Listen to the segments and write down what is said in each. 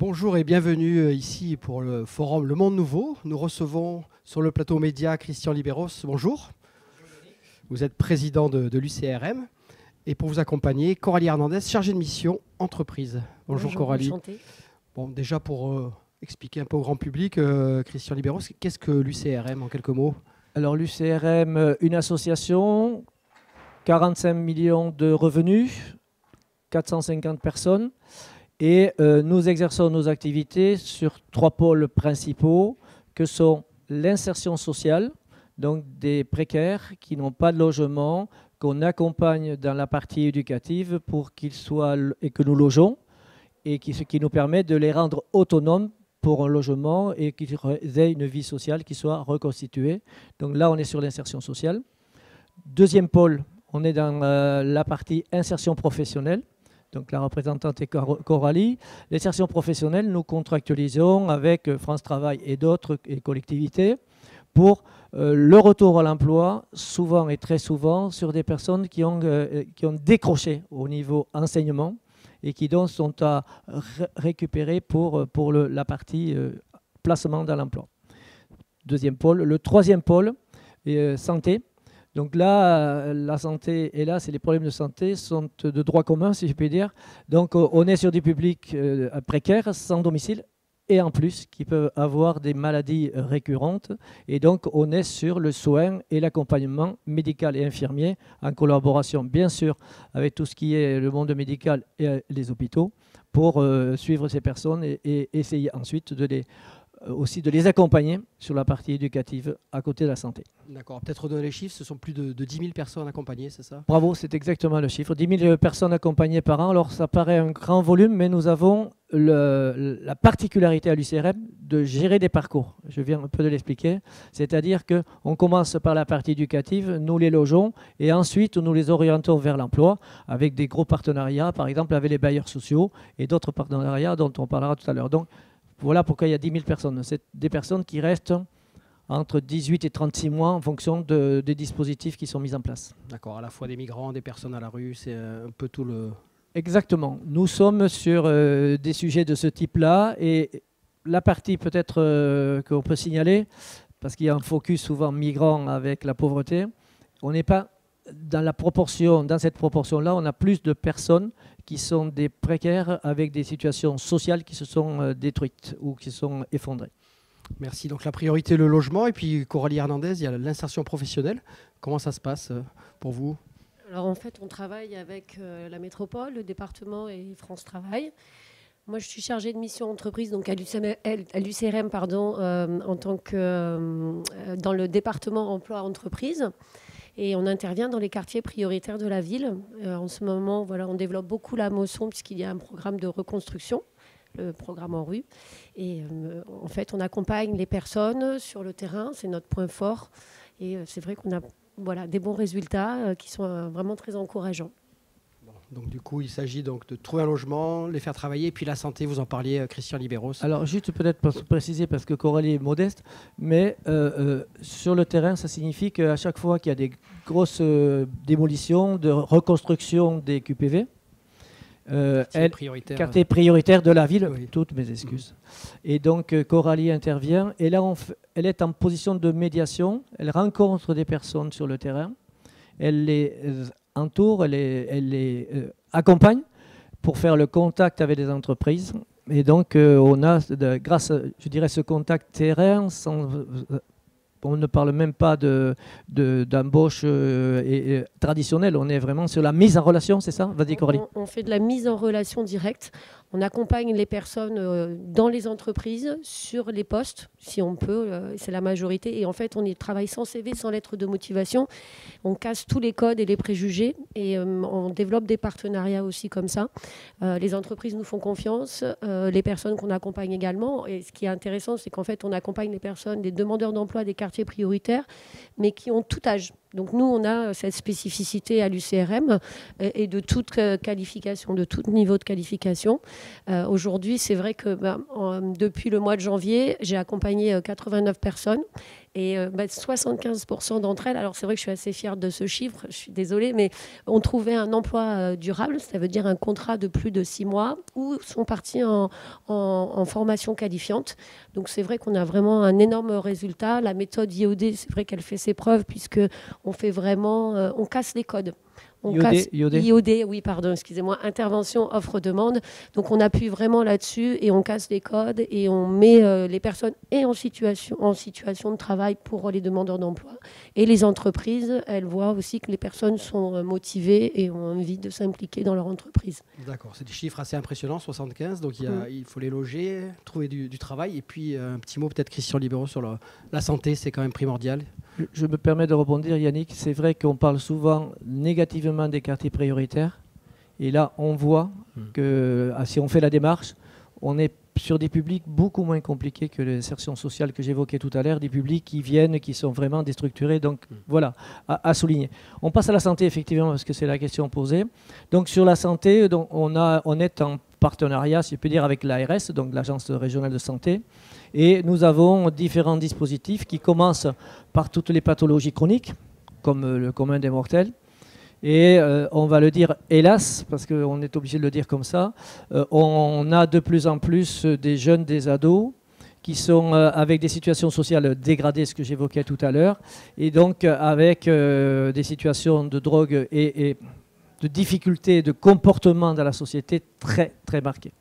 Bonjour et bienvenue ici pour le forum Le Monde Nouveau. Nous recevons sur le plateau média Christian Libéros. Bonjour. Vous êtes président de l'UCRM. Et pour vous accompagner, Coralie Hernandez, chargée de mission entreprise. Bonjour Coralie. Enchantée. Bon, déjà pour expliquer un peu au grand public, Christian Libéros, qu'est-ce que l'UCRM en quelques mots? Alors l'UCRM, une association, 45 millions de revenus, 450 personnes. Et nous exerçons nos activités sur 3 pôles principaux que sont l'insertion sociale, donc des précaires qui n'ont pas de logement, qu'on accompagne dans la partie éducative pour qu'ils soient et que nous logeons, et ce qui nous permet de les rendre autonomes pour un logement et qu'ils aient une vie sociale qui soit reconstituée. Donc là, on est sur l'insertion sociale. Deuxième pôle, on est dans la partie insertion professionnelle. Donc la représentante est Coralie. L'insertion professionnelle, nous contractualisons avec France Travail et d'autres collectivités pour le retour à l'emploi, souvent et très souvent, sur des personnes qui ont décroché au niveau enseignement et qui donc sont à récupérer pour la partie placement dans l'emploi. Deuxième pôle. Le troisième pôle, santé. Donc là, la santé, et là, c'est les problèmes de santé sont de droit commun, si je puis dire. Donc on est sur des publics précaires, sans domicile, et en plus, qui peuvent avoir des maladies récurrentes. Et donc, on est sur le soin et l'accompagnement médical et infirmier, en collaboration, bien sûr, avec tout ce qui est le monde médical et les hôpitaux, pour suivre ces personnes et essayer ensuite aussi de les accompagner sur la partie éducative à côté de la santé. D'accord, peut-être redonner les chiffres, ce sont plus de 10 000 personnes accompagnées, c'est ça? Bravo, c'est exactement le chiffre. 10 000 personnes accompagnées par an. Alors ça paraît un grand volume, mais nous avons la particularité à l'UCRM de gérer des parcours. Je viens un peu de l'expliquer. C'est-à-dire qu'on commence par la partie éducative, nous les logeons, et ensuite nous les orientons vers l'emploi avec des gros partenariats, par exemple avec les bailleurs sociaux et d'autres partenariats dont on parlera tout à l'heure. Donc, voilà pourquoi il y a 10 000 personnes. C'est des personnes qui restent entre 18 et 36 mois en fonction des dispositifs qui sont mis en place. D'accord, à la fois des migrants, des personnes à la rue, c'est un peu tout le... Exactement. Nous sommes sur des sujets de ce type-là. Et la partie peut-être qu'on peut signaler, parce qu'il y a un focus souvent migrant avec la pauvreté, on n'est pas dans cette proportion-là, on a plus de personnes qui sont des précaires avec des situations sociales qui se sont détruites ou qui sont effondrées. Merci. Donc la priorité, le logement. Et puis Coralie Hernandez, il y a l'insertion professionnelle. Comment ça se passe pour vous? Alors en fait, on travaille avec la métropole, le département et France Travail. Moi, je suis chargée de mission entreprise donc à l'UCRM, en tant que dans le département emploi entreprise. Et on intervient dans les quartiers prioritaires de la ville. En ce moment, voilà, on développe beaucoup la Mosson puisqu'il y a un programme de reconstruction, le programme en rue. Et en fait, on accompagne les personnes sur le terrain, c'est notre point fort. Et c'est vrai qu'on a des bons résultats qui sont vraiment très encourageants. Donc du coup, il s'agit donc de trouver un logement, les faire travailler, et puis la santé, vous en parliez, Christian Libéros. Alors juste peut-être pour préciser, parce que Coralie est modeste, mais sur le terrain, ça signifie qu'à chaque fois qu'il y a des grosses démolitions, de reconstruction des QPV, quartier prioritaire de la ville, oui. Toutes mes excuses. Et donc Coralie intervient, et là elle est en position de médiation, elle rencontre des personnes sur le terrain, elle les entoure, elle les accompagne pour faire le contact avec les entreprises. Et donc, on a, grâce à, je dirais, ce contact terrain, on ne parle même pas d'embauche traditionnelle, on est vraiment sur la mise en relation, c'est ça? Vas-y, Coralie. On fait de la mise en relation directe. On accompagne les personnes dans les entreprises, sur les postes, si on peut, c'est la majorité. Et en fait, on y travaille sans CV, sans lettre de motivation. On casse tous les codes et les préjugés et on développe des partenariats aussi comme ça. Les entreprises nous font confiance, les personnes qu'on accompagne également. Et ce qui est intéressant, c'est qu'en fait, on accompagne les personnes, des demandeurs d'emploi des quartiers prioritaires, mais qui ont tout âge. Donc nous, on a cette spécificité à l'UCRM et de toute qualification, de tout niveau de qualification. Aujourd'hui, c'est vrai que depuis le mois de janvier, j'ai accompagné 89 personnes Et 75% d'entre elles, alors c'est vrai que je suis assez fière de ce chiffre, je suis désolée, mais ont trouvé un emploi durable, ça veut dire un contrat de plus de 6 mois, ou sont partis en formation qualifiante. Donc c'est vrai qu'on a vraiment un énorme résultat. La méthode IOD, c'est vrai qu'elle fait ses preuves, puisqu'on fait vraiment, on casse les codes. IOD, oui, pardon, excusez-moi, intervention, offre-demande. Donc on appuie vraiment là-dessus et on casse les codes et on met les personnes en situation de travail pour les demandeurs d'emploi. Et les entreprises, elles voient aussi que les personnes sont motivées et ont envie de s'impliquer dans leur entreprise. D'accord, c'est des chiffres assez impressionnants, 75, donc il faut les loger, trouver du travail. Et puis un petit mot peut-être, Christian Libéraux, sur la santé, c'est quand même primordial. Je me permets de rebondir, Yannick. C'est vrai qu'on parle souvent négativement des quartiers prioritaires. Et là, on voit que si on fait la démarche, on est sur des publics beaucoup moins compliqués que l'insertion sociale que j'évoquais tout à l'heure, des publics qui viennent, qui sont vraiment déstructurés. Donc voilà, à souligner. On passe à la santé, effectivement, parce que c'est la question posée. Donc sur la santé, donc, on est en partenariat, si je peux dire, avec l'ARS, donc l'Agence régionale de santé. Et nous avons différents dispositifs qui commencent par toutes les pathologies chroniques, comme le commun des mortels. Et on va le dire hélas, parce qu'on est obligé de le dire comme ça, on a de plus en plus des jeunes, des ados, qui sont avec des situations sociales dégradées, ce que j'évoquais tout à l'heure, et donc avec des situations de drogue et de difficultés de comportement dans la société très, très marquées.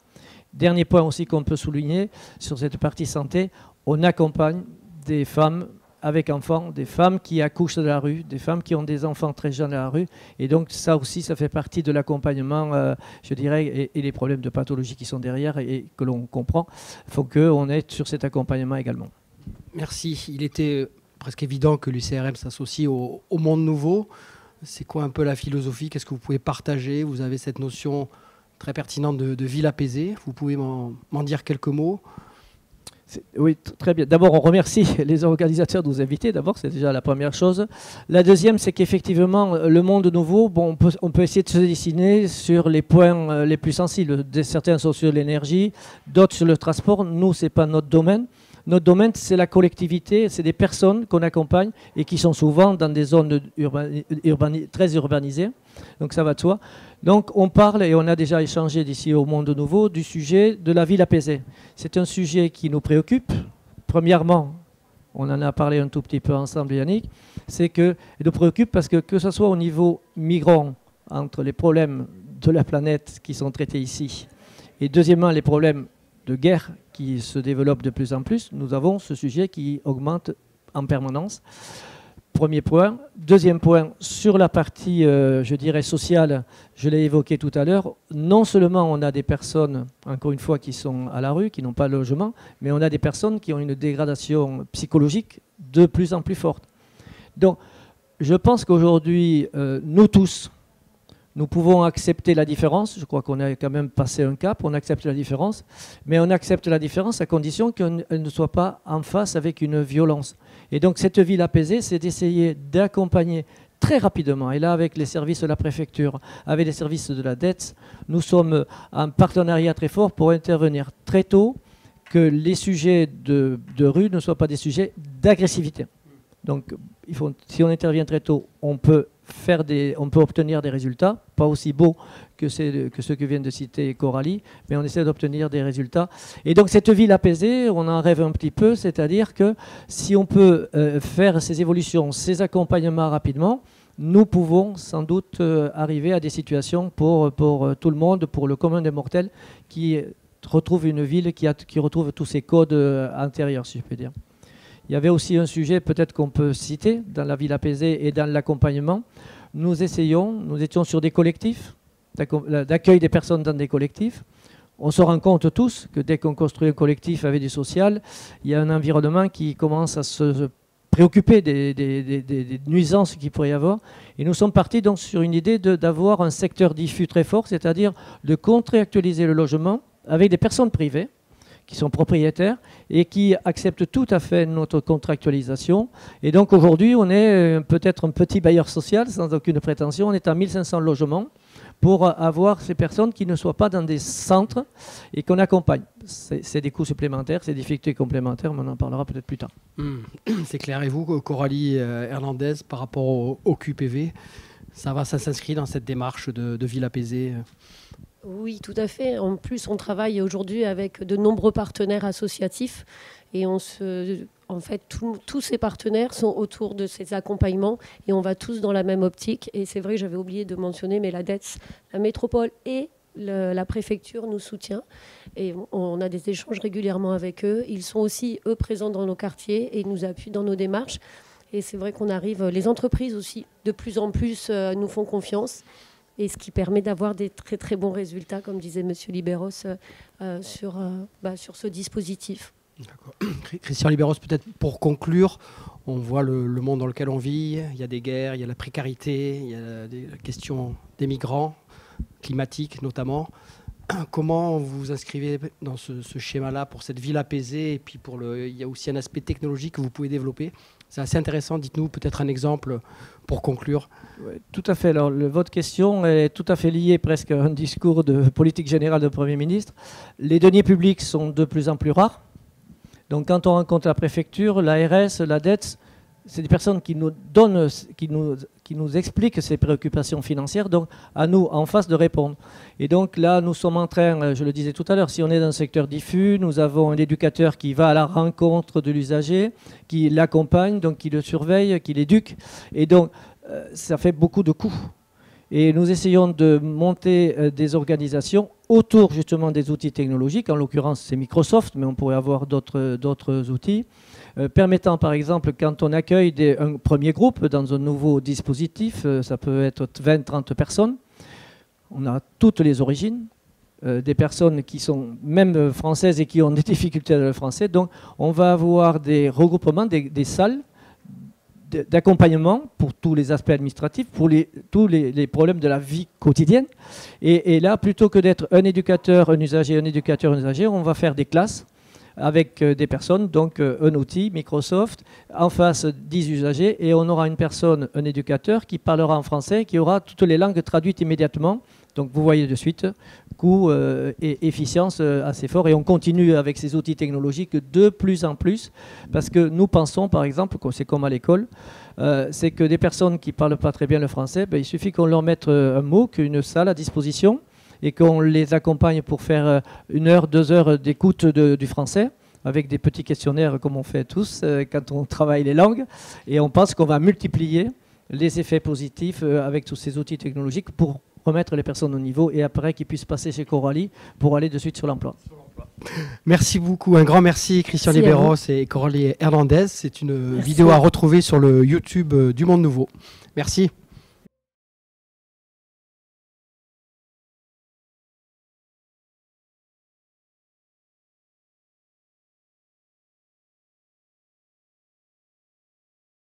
Dernier point aussi qu'on peut souligner sur cette partie santé, on accompagne des femmes avec enfants, des femmes qui accouchent de la rue, des femmes qui ont des enfants très jeunes à la rue. Et donc ça aussi, ça fait partie de l'accompagnement, je dirais, et les problèmes de pathologie qui sont derrière et que l'on comprend, font qu'on est sur cet accompagnement également. Merci. Il était presque évident que l'UCRM s'associe au monde nouveau. C'est quoi un peu la philosophie? Qu'est-ce que vous pouvez partager? Vous avez cette notion très pertinente de ville apaisée. Vous pouvez m'en dire quelques mots? Oui, très bien. D'abord, on remercie les organisateurs de nous inviter. D'abord, c'est déjà la première chose. La deuxième, c'est qu'effectivement, le monde nouveau, bon, on peut essayer de se dessiner sur les points les plus sensibles. Certains sont sur l'énergie, d'autres sur le transport. Nous, ce n'est pas notre domaine. Notre domaine, c'est la collectivité, c'est des personnes qu'on accompagne et qui sont souvent dans des zones très urbanisées. Donc ça va de soi. Donc on parle, et on a déjà échangé d'ici au Monde Nouveau, du sujet de la ville apaisée. C'est un sujet qui nous préoccupe. Premièrement, on en a parlé un tout petit peu ensemble, Yannick, c'est qu'il nous préoccupe parce que ce soit au niveau migrant, entre les problèmes de la planète qui sont traités ici, et deuxièmement, les problèmes de guerre qui se développent de plus en plus, nous avons ce sujet qui augmente en permanence. Premier point. Deuxième point, sur la partie, je dirais, sociale, je l'ai évoqué tout à l'heure, non seulement on a des personnes, encore une fois, qui sont à la rue, qui n'ont pas de logement, mais on a des personnes qui ont une dégradation psychologique de plus en plus forte. Donc, je pense qu'aujourd'hui, nous tous, nous pouvons accepter la différence. Je crois qu'on a quand même passé un cap, on accepte la différence, mais on accepte la différence à condition qu'elle ne soit pas en face avec une violence. Et donc cette ville apaisée, c'est d'essayer d'accompagner très rapidement, et là avec les services de la préfecture, avec les services de la DETS, nous sommes en partenariat très fort pour intervenir très tôt, que les sujets de rue ne soient pas des sujets d'agressivité. Donc si on intervient très tôt, on peut obtenir des résultats, pas aussi beaux que ceux que vient de citer Coralie, mais on essaie d'obtenir des résultats. Et donc cette ville apaisée, on en rêve un petit peu, c'est-à-dire que si on peut faire ces évolutions, ces accompagnements rapidement, nous pouvons sans doute arriver à des situations pour tout le monde, pour le commun des mortels, qui retrouve une ville qui retrouve tous ses codes intérieurs, si je peux dire. Il y avait aussi un sujet peut-être qu'on peut citer dans la ville apaisée et dans l'accompagnement. Nous étions sur des collectifs, d'accueil des personnes dans des collectifs. On se rend compte tous que dès qu'on construit un collectif avec du social, il y a un environnement qui commence à se préoccuper des nuisances qu'il pourrait y avoir. Et nous sommes partis donc sur une idée d'avoir un secteur diffus très fort, c'est-à-dire de contractualiser le logement avec des personnes privées qui sont propriétaires et qui acceptent tout à fait notre contractualisation. Et donc aujourd'hui, on est peut-être un petit bailleur social, sans aucune prétention. On est à 1500 logements pour avoir ces personnes qui ne soient pas dans des centres et qu'on accompagne. C'est des coûts supplémentaires, c'est des difficultés complémentaires, mais on en parlera peut-être plus tard. C'est clair. Et vous, Coralie Hernandez, par rapport au QPV, ça s'inscrit dans cette démarche de ville apaisée? Oui, tout à fait. En plus, on travaille aujourd'hui avec de nombreux partenaires associatifs et en fait, tous ces partenaires sont autour de ces accompagnements et on va tous dans la même optique. Et c'est vrai, j'avais oublié de mentionner, mais la DETS, la métropole et la préfecture nous soutient et on a des échanges régulièrement avec eux. Ils sont aussi, eux, présents dans nos quartiers et nous appuient dans nos démarches. Et c'est vrai qu'on arrive, les entreprises aussi, de plus en plus nous font confiance. Et ce qui permet d'avoir des très très bons résultats, comme disait M. Libéros, sur ce dispositif. Christian Libéros, peut-être pour conclure, on voit le monde dans lequel on vit, il y a des guerres, il y a la précarité, il y a des questions des migrants, climatiques notamment. Comment vous vous inscrivez dans ce schéma-là pour cette ville apaisée? Et puis il y a aussi un aspect technologique que vous pouvez développer. C'est assez intéressant. Dites-nous peut-être un exemple pour conclure. Oui, tout à fait. Alors, votre question est tout à fait liée presque à un discours de politique générale du Premier ministre. Les deniers publics sont de plus en plus rares. Donc, quand on rencontre la préfecture, l'ARS, la DETS, c'est des personnes qui nous donnent, qui nous expliquent ces préoccupations financières, donc à nous, en face, de répondre. Et donc là, nous sommes en train, je le disais tout à l'heure, si on est dans un secteur diffus, nous avons un éducateur qui va à la rencontre de l'usager, qui l'accompagne, donc qui le surveille, qui l'éduque. Et donc, ça fait beaucoup de coûts. Et nous essayons de monter des organisations autour justement des outils technologiques. En l'occurrence, c'est Microsoft, mais on pourrait avoir d'autres outils. Permettant par exemple, quand on accueille un premier groupe dans un nouveau dispositif, ça peut être 20-30 personnes, on a toutes les origines, des personnes qui sont même françaises et qui ont des difficultés avec le français, donc on va avoir des regroupements, des salles d'accompagnement pour tous les aspects administratifs, pour tous les problèmes de la vie quotidienne. Et là, plutôt que d'être un éducateur, un usager, on va faire des classes avec des personnes, donc un outil, Microsoft, en face 10 usagers, et on aura une personne, un éducateur, qui parlera en français, qui aura toutes les langues traduites immédiatement. Donc vous voyez de suite, coût et efficience assez fort, et on continue avec ces outils technologiques de plus en plus, parce que nous pensons, par exemple, c'est comme à l'école, c'est que des personnes qui ne parlent pas très bien le français, il suffit qu'on leur mette un MOOC, une salle à disposition, et qu'on les accompagne pour faire 1 heure, 2 heures d'écoute du français, avec des petits questionnaires comme on fait tous quand on travaille les langues. Et on pense qu'on va multiplier les effets positifs avec tous ces outils technologiques pour remettre les personnes au niveau et après qu'ils puissent passer chez Coralie pour aller de suite sur l'emploi. Merci beaucoup. Un grand merci Christian Libéros et Coralie Hernandez. C'est une vidéo à retrouver sur le YouTube du Monde Nouveau. Merci.